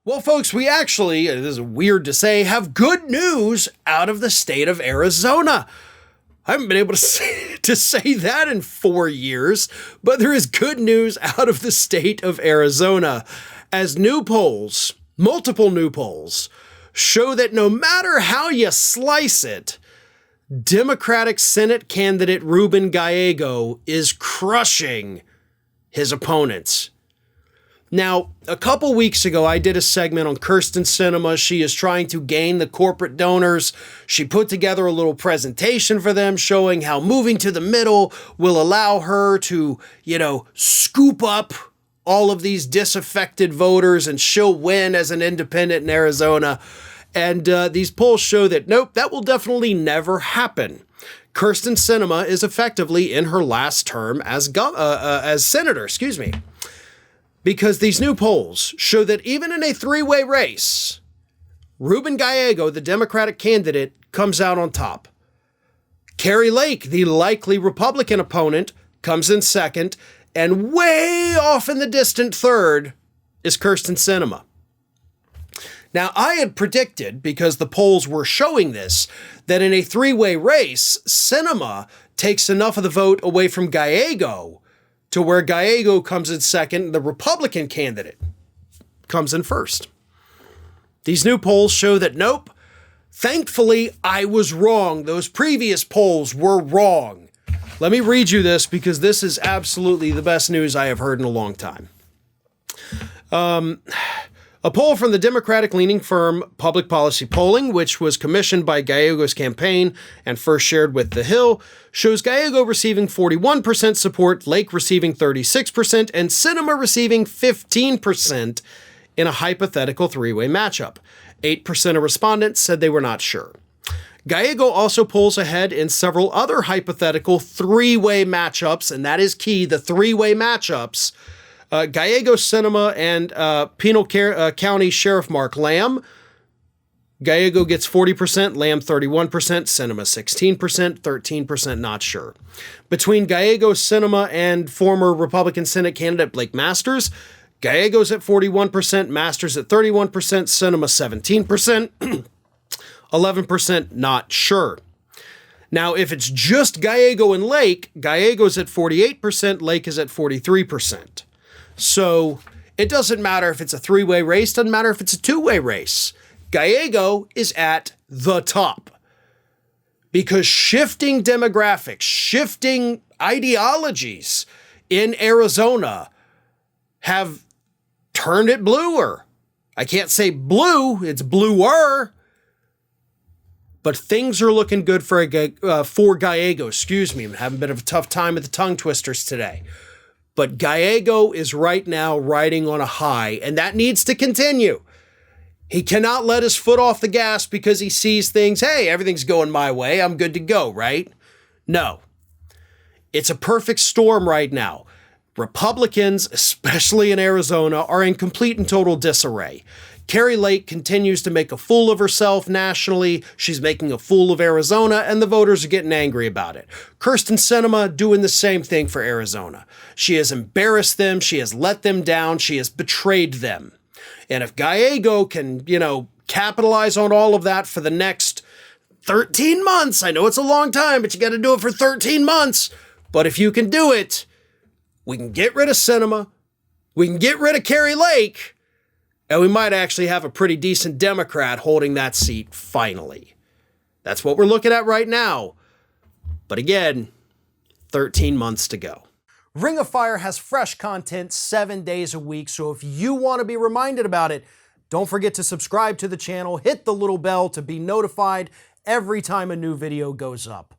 Well, folks, we actually, this is weird to say, have good news out of the state of Arizona. I haven't been able to say that in 4 years, but there is good news out of the state of Arizona as new polls, multiple new polls, show that no matter how you slice it, Democratic Senate candidate Ruben Gallego is crushing his opponents. Now, a couple weeks ago, I did a segment on Kyrsten Sinema. She is trying to gain the corporate donors. She put together a little presentation for them showing how moving to the middle will allow her to, scoop up all of these disaffected voters and she'll win as an independent in Arizona. And these polls show that, nope, that will definitely never happen. Kyrsten Sinema is effectively in her last term as senator, because these new polls show that even in a three-way race, Ruben Gallego, the Democratic candidate, comes out on top. Kari Lake, the likely Republican opponent, comes in second, and way off in the distant third is Kyrsten Sinema. Now, I had predicted, because the polls were showing this, that in a three-way race, Sinema takes enough of the vote away from Gallego to where Gallego comes in second, the Republican candidate comes in first. These new polls show that, nope, thankfully, I was wrong. Those previous polls were wrong. Let me read you this because this is absolutely the best news I have heard in a long time. A poll from the Democratic-leaning firm Public Policy Polling, which was commissioned by Gallego's campaign and first shared with The Hill, shows Gallego receiving 41% support, Lake receiving 36%, and Sinema receiving 15% in a hypothetical three-way matchup. 8% of respondents said they were not sure. Gallego also polls ahead in several other hypothetical three-way matchups, and that is key, the three-way matchups. Gallego, Sinema, and Pinal County Sheriff Mark Lamb. Gallego gets 40%, Lamb 31%, Sinema 16%, 13% not sure. Between Gallego, Sinema, and former Republican Senate candidate Blake Masters, Gallego's at 41%, Masters at 31%, Sinema 17%, 11% not sure. Now, if it's just Gallego and Lake, Gallego's at 48%, Lake is at 43%. So it doesn't matter if it's a three-way race, doesn't matter if it's a two-way race. Gallego is at the top because shifting demographics, shifting ideologies in Arizona have turned it bluer. I can't say blue, it's bluer, but things are looking good for Gallego. Excuse me, I'm having a bit of a tough time with the tongue twisters today. But Gallego is right now riding on a high, and that needs to continue. He cannot let his foot off the gas because he sees things, hey, everything's going my way, I'm good to go, right? No. It's a perfect storm right now. Republicans, especially in Arizona, are in complete and total disarray. Kari Lake continues to make a fool of herself nationally. She's making a fool of Arizona, and the voters are getting angry about it. Kyrsten Sinema doing the same thing for Arizona. She has embarrassed them. She has let them down. She has betrayed them. And if Gallego can, capitalize on all of that for the next 13 months, I know it's a long time, but you got to do it for 13 months. But if you can do it, we can get rid of Sinema. We can get rid of Kari Lake. And we might actually have a pretty decent Democrat holding that seat finally. That's what we're looking at right now. But again, 13 months to go. Ring of Fire has fresh content 7 days a week, so if you want to be reminded about it, don't forget to subscribe to the channel, hit the little bell to be notified every time a new video goes up.